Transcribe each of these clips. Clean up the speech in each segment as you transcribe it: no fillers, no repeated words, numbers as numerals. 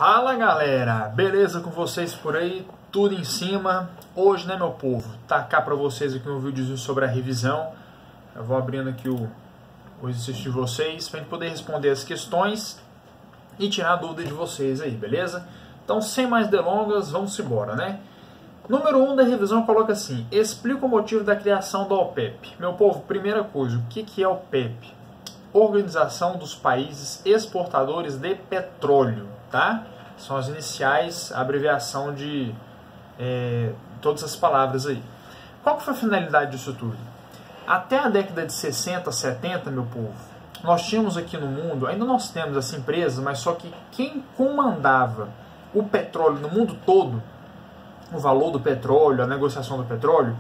Fala galera, beleza com vocês por aí? Tudo em cima? Hoje, né meu povo, tacar para vocês aqui um vídeo sobre a revisão. Eu vou abrindo aqui o exercício de vocês para a gente poder responder as questões e tirar a dúvida de vocês aí, beleza? Então, sem mais delongas, vamos embora, né? Número 1 da revisão coloca assim: explica o motivo da criação da OPEP. Meu povo, primeira coisa, o que é a OPEP? Organização dos Países Exportadores de Petróleo, tá? São as iniciais, a abreviação de todas as palavras aí. Qual que foi a finalidade disso tudo? Até a década de 60, 70, meu povo, nós tínhamos aqui no mundo, ainda nós temos essa empresa, mas só que quem comandava o petróleo no mundo todo, o valor do petróleo, a negociação do petróleo,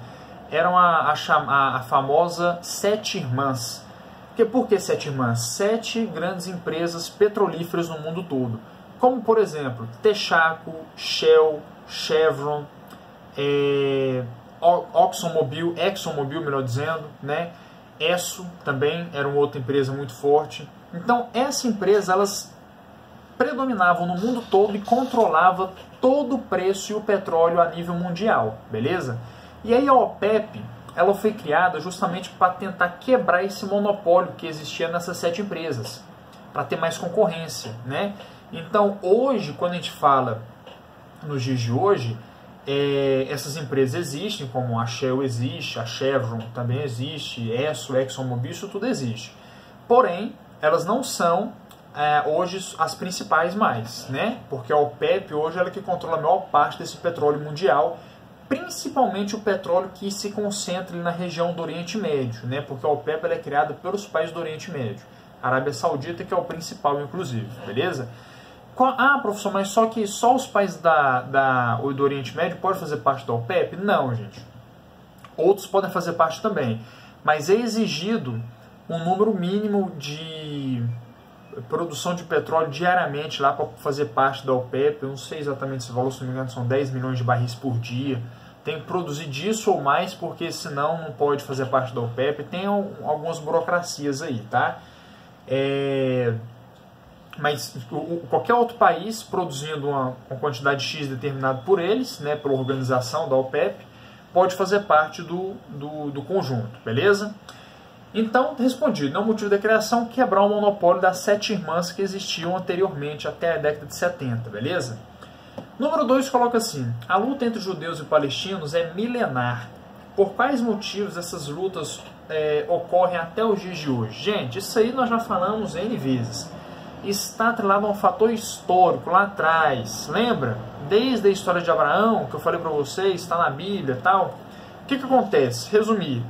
eram a famosa Sete Irmãs. Por que Sete Irmãs? 7 grandes empresas petrolíferas no mundo todo. Como, por exemplo, Texaco, Shell, Chevron, ExxonMobil, melhor dizendo, né? Esso também era uma outra empresa muito forte. Então, essa empresa, elas predominavam no mundo todo e controlava todo o preço e o petróleo a nível mundial, beleza? E aí a OPEP, ela foi criada justamente para tentar quebrar esse monopólio que existia nessas 7 empresas, para ter mais concorrência, né? Então, hoje, quando a gente fala nos dias de hoje, essas empresas existem, como a Shell existe, a Chevron também existe, Esso, ExxonMobil, isso tudo existe. Porém, elas não são hoje as principais mais, né? Porque a OPEP hoje ela que controla a maior parte desse petróleo mundial, principalmente o petróleo que se concentra na região do Oriente Médio, né? Porque a OPEP ela é criada pelos países do Oriente Médio. A Arábia Saudita que é o principal, inclusive, beleza? Ah, professor, mas só os países do Oriente Médio podem fazer parte da OPEP? Não, gente. Outros podem fazer parte também. Mas é exigido um número mínimo de produção de petróleo diariamente lá para fazer parte da OPEP. Eu não sei exatamente esse valor, se não me engano, são 10 milhões de barris por dia. Tem que produzir disso ou mais, porque senão não pode fazer parte da OPEP. Tem algumas burocracias aí, tá? Mas qualquer outro país produzindo uma quantidade X determinada por eles, né, pela organização da OPEP, pode fazer parte do conjunto, beleza? Então, respondido, o motivo da criação, quebrar o monopólio das 7 irmãs que existiam anteriormente até a década de 70, beleza? Número 2 coloca assim: a luta entre judeus e palestinos é milenar. Por quais motivos essas lutas ocorrem até os dias de hoje? Gente, isso aí nós já falamos N vezes. Está atrelado a um fator histórico lá atrás. Lembra? Desde a história de Abraão, que eu falei para vocês, está na Bíblia e tal. O que acontece? Resumir.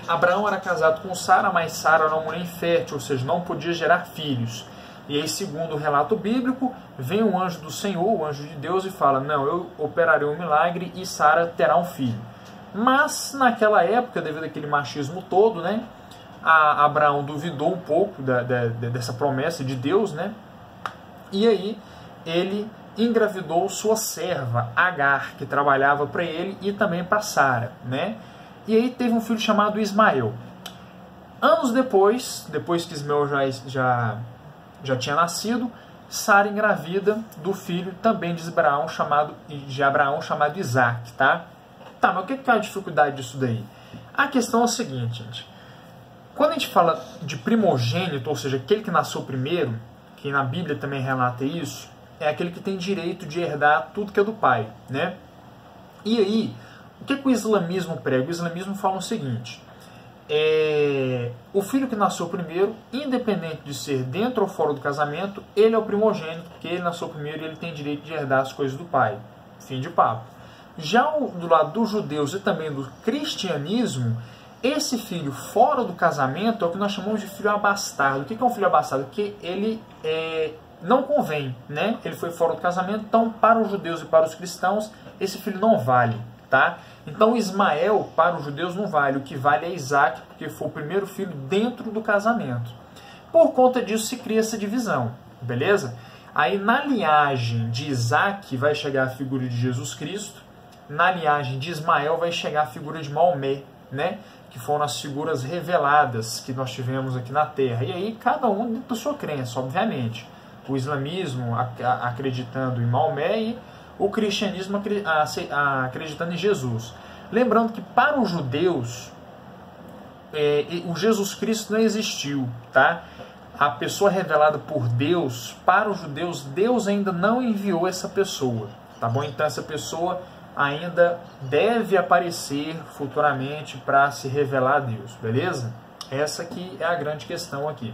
Abraão era casado com Sara, mas Sara era uma mulher infértil, ou seja, não podia gerar filhos. E aí, segundo o relato bíblico, vem um anjo do Senhor, o anjo de Deus, e fala: não, eu operarei um milagre e Sara terá um filho. Mas, naquela época, devido àquele machismo todo, né, Abraão duvidou um pouco dessa promessa de Deus, né? E aí ele engravidou sua serva, Agar, que trabalhava para ele e também para Sara, né? E aí teve um filho chamado Ismael. Anos depois que Ismael já tinha nascido, Sara engravida do filho também de Abraão chamado Isaac, tá? Tá, mas o que é a dificuldade disso daí? A questão é a seguinte, gente. Quando a gente fala de primogênito, ou seja, aquele que nasceu primeiro, que na Bíblia também relata isso, é aquele que tem direito de herdar tudo que é do pai, né? E aí, o que o islamismo prega? O islamismo fala o seguinte: o filho que nasceu primeiro, independente de ser dentro ou fora do casamento, ele é o primogênito, porque ele nasceu primeiro e ele tem direito de herdar as coisas do pai. Fim de papo. Já do lado dos judeus e também do cristianismo, esse filho fora do casamento é o que nós chamamos de filho abastardo. O que é um filho abastardo? Que ele não convém, né? Ele foi fora do casamento, então para os judeus e para os cristãos, esse filho não vale, tá? Então Ismael para os judeus não vale, o que vale é Isaac, porque foi o primeiro filho dentro do casamento. Por conta disso se cria essa divisão, beleza? Aí na linhagem de Isaac vai chegar a figura de Jesus Cristo, na linhagem de Ismael vai chegar a figura de Maomé, né? Que foram as figuras reveladas que nós tivemos aqui na Terra. E aí cada um dentro da sua crença, obviamente. o islamismo acreditando em Maomé e o cristianismo acreditando em Jesus. Lembrando que para os judeus, o Jesus Cristo não existiu, tá? A pessoa revelada por Deus, para os judeus, Deus ainda não enviou essa pessoa, tá bom? Então essa pessoa ainda deve aparecer futuramente para se revelar a Deus, beleza? Essa que é a grande questão aqui.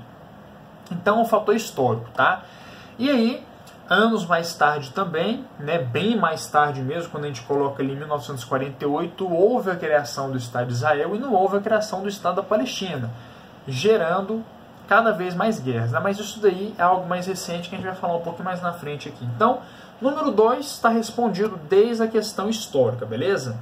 Então, o fator histórico, tá? E aí, anos mais tarde também, né, bem mais tarde mesmo, quando a gente coloca ali em 1948, houve a criação do Estado de Israel e não houve a criação do Estado da Palestina, gerando cada vez mais guerras, né? Mas isso daí é algo mais recente que a gente vai falar um pouco mais na frente aqui. Então, número 2 está respondido desde a questão histórica, beleza?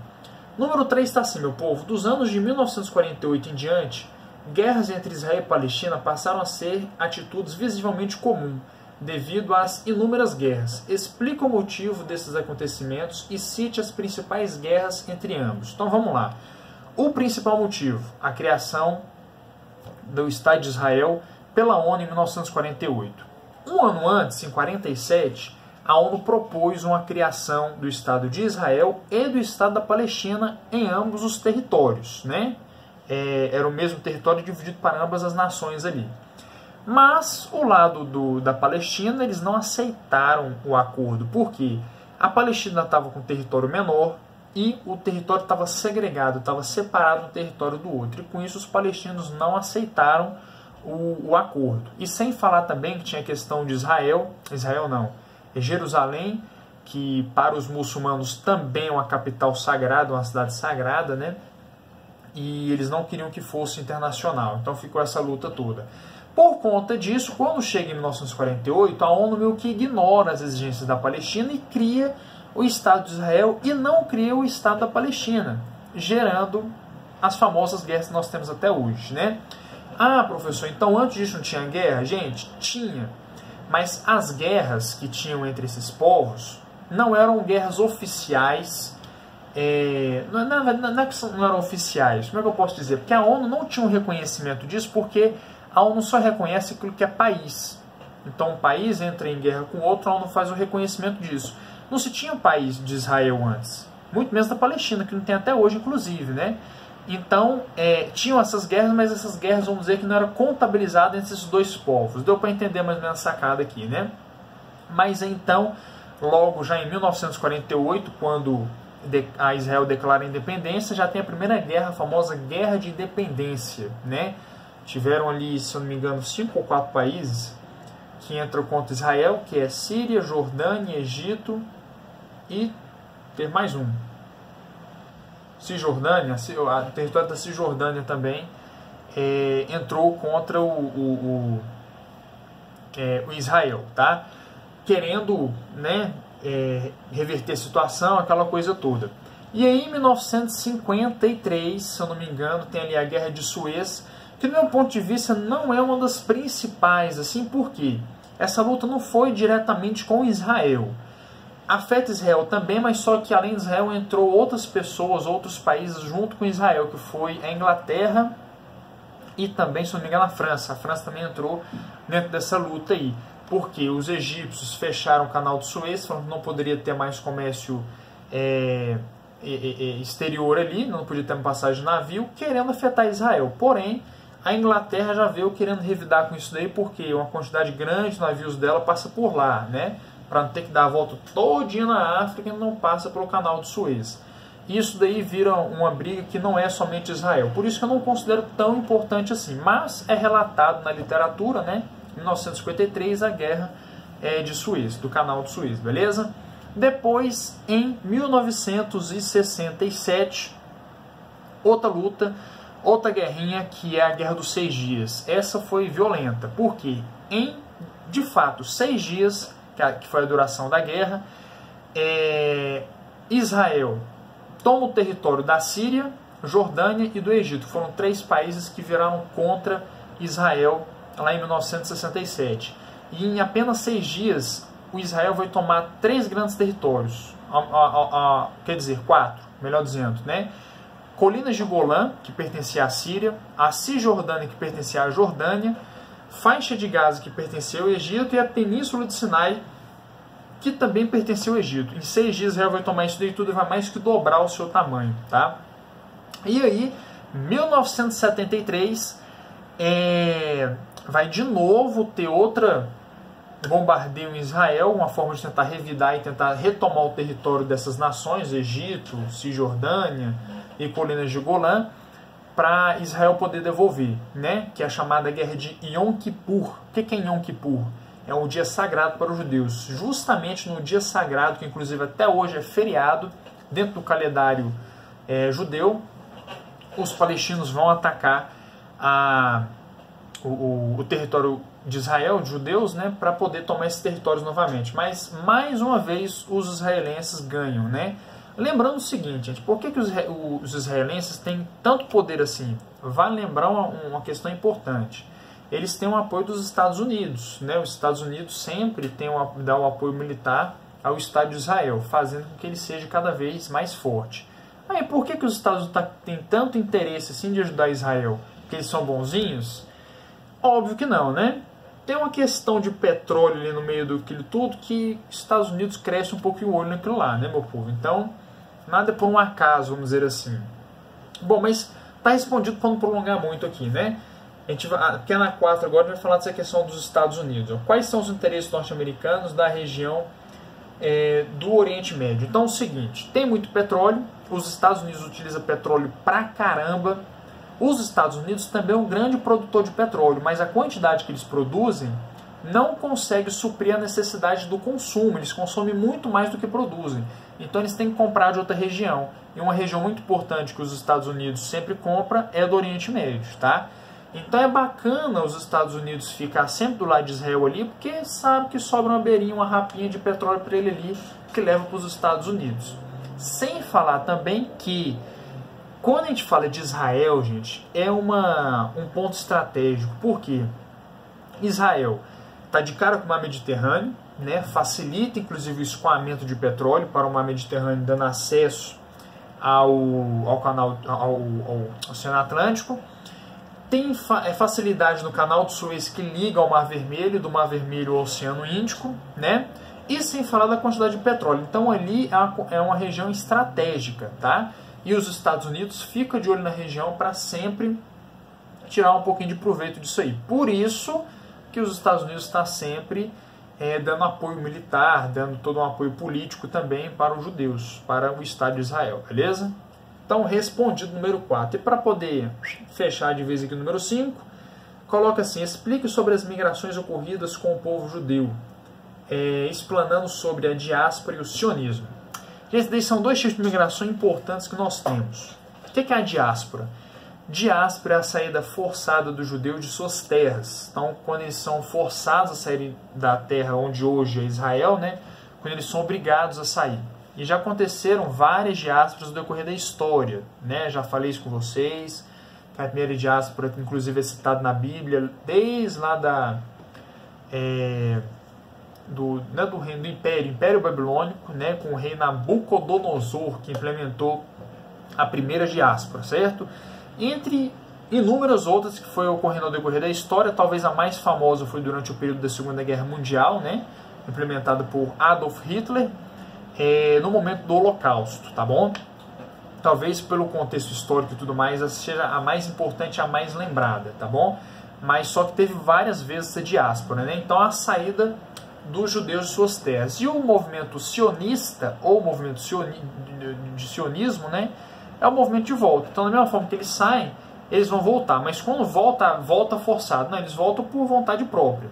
Número 3 está assim, meu povo, dos anos de 1948 em diante, guerras entre Israel e Palestina passaram a ser atitudes visivelmente comuns, devido às inúmeras guerras. Explica o motivo desses acontecimentos e cite as principais guerras entre ambos. Então vamos lá. O principal motivo, a criação do Estado de Israel pela ONU em 1948. Um ano antes, em 1947, a ONU propôs uma criação do Estado de Israel e do Estado da Palestina em ambos os territórios, né? Era o mesmo território dividido para ambas as nações ali. Mas o lado da Palestina, eles não aceitaram o acordo, porque a Palestina estava com um território menor e o território estava segregado, estava separado um território do outro. E com isso os palestinos não aceitaram o acordo. E sem falar também que tinha a questão de Jerusalém, que para os muçulmanos também é uma capital sagrada, uma cidade sagrada, né? E eles não queriam que fosse internacional. Então ficou essa luta toda. Por conta disso, quando chega em 1948, a ONU meio que ignora as exigências da Palestina e cria o Estado de Israel e não cria o Estado da Palestina, gerando as famosas guerras que nós temos até hoje, né? Ah, professor, então antes disso não tinha guerra? Gente, tinha. Mas as guerras que tinham entre esses povos não eram guerras oficiais. Não é que não eram oficiais. Como é que eu posso dizer? Porque a ONU não tinha um reconhecimento disso, porque a ONU só reconhece aquilo que é país. Então um país entra em guerra com outro, a ONU faz o reconhecimento disso. Não se tinha um país de Israel antes. Muito menos da Palestina, que não tem até hoje, inclusive, né? Então, tinham essas guerras, mas essas guerras, vamos dizer, que não eram contabilizadas entre esses dois povos. Deu para entender mais ou menos a sacada aqui, né? Mas então, logo já em 1948, quando a Israel declara a independência, já tem a primeira guerra, a famosa Guerra de Independência, né? Tiveram ali, se eu não me engano, 5 ou 4 países que entram contra Israel, que é Síria, Jordânia, Egito e tem mais um. Cisjordânia, o território da Cisjordânia também entrou contra o Israel, tá? Querendo, né, reverter a situação, aquela coisa toda. E aí, em 1953, se eu não me engano, tem ali a Guerra de Suez, que do meu ponto de vista não é uma das principais, assim, porque essa luta não foi diretamente com Israel. Afeta Israel também, mas só que além de Israel entrou outras pessoas, outros países junto com Israel, que foi a Inglaterra e também, se não me engano, a França. A França também entrou dentro dessa luta aí, porque os egípcios fecharam o canal de Suez, falando que não poderia ter mais comércio exterior ali, não podia ter uma passagem de navio, querendo afetar Israel. Porém, a Inglaterra já veio querendo revidar com isso daí, porque uma quantidade grande de navios dela passa por lá, né? Para não ter que dar a volta todinha na África e não passa pelo canal de Suez. Isso daí vira uma briga que não é somente Israel. Por isso que eu não considero tão importante assim. Mas é relatado na literatura, né? Em 1953, a guerra de Suez, do canal de Suez, beleza? Depois, em 1967, outra luta, outra guerrinha, que é a Guerra dos 6 Dias. Essa foi violenta, porque de fato, 6 dias, que foi a duração da guerra, Israel toma o território da Síria, Jordânia e do Egito. Foram 3 países que viraram contra Israel lá em 1967. E em apenas 6 dias, o Israel vai tomar 3 grandes territórios. Quer dizer, 4, melhor dizendo, né? Colinas de Golã, que pertencia à Síria, a Cisjordânia, que pertencia à Jordânia, faixa de Gaza, que pertenceu ao Egito, e a Península de Sinai, que também pertenceu ao Egito. Em 6 dias Israel vai tomar isso daí tudo e vai mais que dobrar o seu tamanho. Tá? E aí, 1973, vai de novo ter outra bombardeio em Israel, uma forma de tentar revidar e tentar retomar o território dessas nações, Egito, Cisjordânia e Colinas de Golã, para Israel poder devolver, né? Que é a chamada guerra de Yom Kippur. O que é Yom Kippur? É um dia sagrado para os judeus. Justamente no dia sagrado, que inclusive até hoje é feriado, dentro do calendário judeu, os palestinos vão atacar o território de Israel, de judeus, né, para poder tomar esses territórios novamente. Mas, mais uma vez, os israelenses ganham, né? Lembrando o seguinte, gente, por que os israelenses têm tanto poder assim? Vale lembrar uma questão importante. Eles têm o apoio dos Estados Unidos, né? Os Estados Unidos sempre dá o apoio militar ao Estado de Israel, fazendo com que ele seja cada vez mais forte. Aí, por que os Estados Unidos têm tanto interesse assim, de ajudar Israel? Porque eles são bonzinhos? Óbvio que não, né? Tem uma questão de petróleo ali no meio daquilo tudo que os Estados Unidos cresce um pouco o olho naquilo lá, né, meu povo? Então, nada é por um acaso, vamos dizer assim. Bom, mas tá respondido para não prolongar muito aqui, né? A gente vai, aqui na 4 agora a gente vai falar dessa questão dos Estados Unidos. Quais são os interesses norte-americanos da região do Oriente Médio? Então é o seguinte, tem muito petróleo, os Estados Unidos utilizam petróleo pra caramba. Os Estados Unidos também é um grande produtor de petróleo, mas a quantidade que eles produzem não consegue suprir a necessidade do consumo. Eles consomem muito mais do que produzem. Então eles têm que comprar de outra região. E uma região muito importante que os Estados Unidos sempre compra é do Oriente Médio, tá? Então é bacana os Estados Unidos ficar sempre do lado de Israel ali, porque sabe que sobra uma beirinha, uma rapinha de petróleo para ele ali, que leva para os Estados Unidos. Sem falar também que quando a gente fala de Israel, gente, é um ponto estratégico. Por quê? Israel está de cara com o mar Mediterrâneo, né? Facilita inclusive o escoamento de petróleo para o mar Mediterrâneo, dando acesso ao canal, ao Oceano Atlântico. Tem facilidade no canal de Suez, que liga ao Mar Vermelho, do Mar Vermelho ao Oceano Índico, né? E sem falar da quantidade de petróleo. Então ali é uma região estratégica, tá? E os Estados Unidos ficam de olho na região para sempre tirar um pouquinho de proveito disso aí. Por isso que os Estados Unidos está sempre dando apoio militar, dando todo um apoio político também para os judeus, para o Estado de Israel, beleza? Então, respondido número 4. E para poder fechar de vez aqui o número 5, coloca assim: explique sobre as migrações ocorridas com o povo judeu, explanando sobre a diáspora e o sionismo. Esses são dois tipos de migração importantes que nós temos. O que é a diáspora? Diáspora é a saída forçada do judeu de suas terras. Então, quando eles são forçados a sair da terra onde hoje é Israel, né? Quando eles são obrigados a sair. E já aconteceram várias diásporas no decorrer da história, né? Já falei isso com vocês. A primeira diáspora, inclusive, é citada na Bíblia, desde lá do reino do Império Babilônico, né, com o rei Nabucodonosor, que implementou a primeira diáspora, certo? Entre inúmeras outras que foi ocorrendo ao decorrer da história, talvez a mais famosa foi durante o período da Segunda Guerra Mundial, né, implementada por Adolf Hitler, no momento do Holocausto, tá bom? Talvez pelo contexto histórico e tudo mais, essa seja a mais importante, a mais lembrada, tá bom? Mas só que teve várias vezes essa diáspora, né? Então a saída dos judeus de suas terras. E o movimento sionista, ou o movimento de sionismo, né, é o movimento de volta. Então, da mesma forma que eles saem, eles vão voltar. Mas quando volta forçado. Não, eles voltam por vontade própria.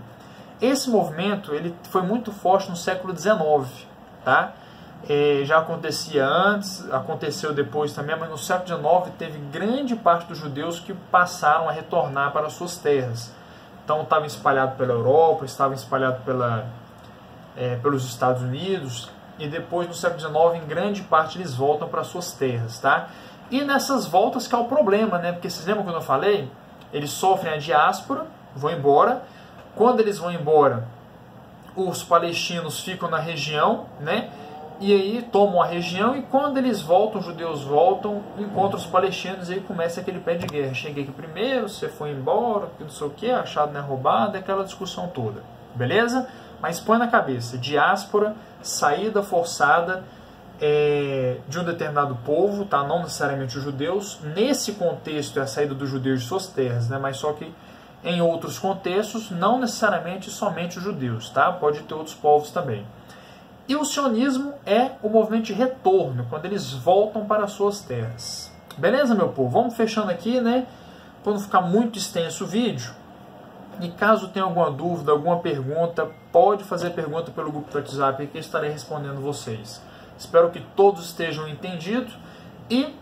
Esse movimento ele foi muito forte no século XIX. Tá? Já acontecia antes, aconteceu depois também, mas no século XIX teve grande parte dos judeus que passaram a retornar para suas terras. Então, estava espalhado pela Europa, estava espalhado pelos Estados Unidos, e depois, no século XIX, em grande parte, eles voltam para suas terras, tá? E nessas voltas que é o problema, né? Porque vocês lembram quando eu falei? Eles sofrem a diáspora, vão embora. Quando eles vão embora, os palestinos ficam na região, né? e aí tomam a região, e quando eles voltam, os judeus voltam, encontram os palestinos, e aí começa aquele pé de guerra. Cheguei aqui primeiro, você foi embora, que não sei o que, achado não é roubado, aquela discussão toda. Beleza? Mas põe na cabeça, diáspora, saída forçada de um determinado povo, tá? Não necessariamente os judeus. Nesse contexto é a saída dos judeus de suas terras, né? Mas só que em outros contextos, não necessariamente somente os judeus, tá? Pode ter outros povos também. E o sionismo é o movimento de retorno, quando eles voltam para suas terras. Beleza, meu povo? Vamos fechando aqui, né? Para não ficar muito extenso o vídeo. E caso tenha alguma dúvida, alguma pergunta, pode fazer pergunta pelo grupo do WhatsApp que eu estarei respondendo vocês. Espero que todos estejam entendidos e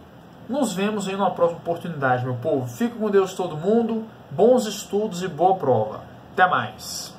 nos vemos aí numa próxima oportunidade, meu povo. Fique com Deus todo mundo, bons estudos e boa prova. Até mais!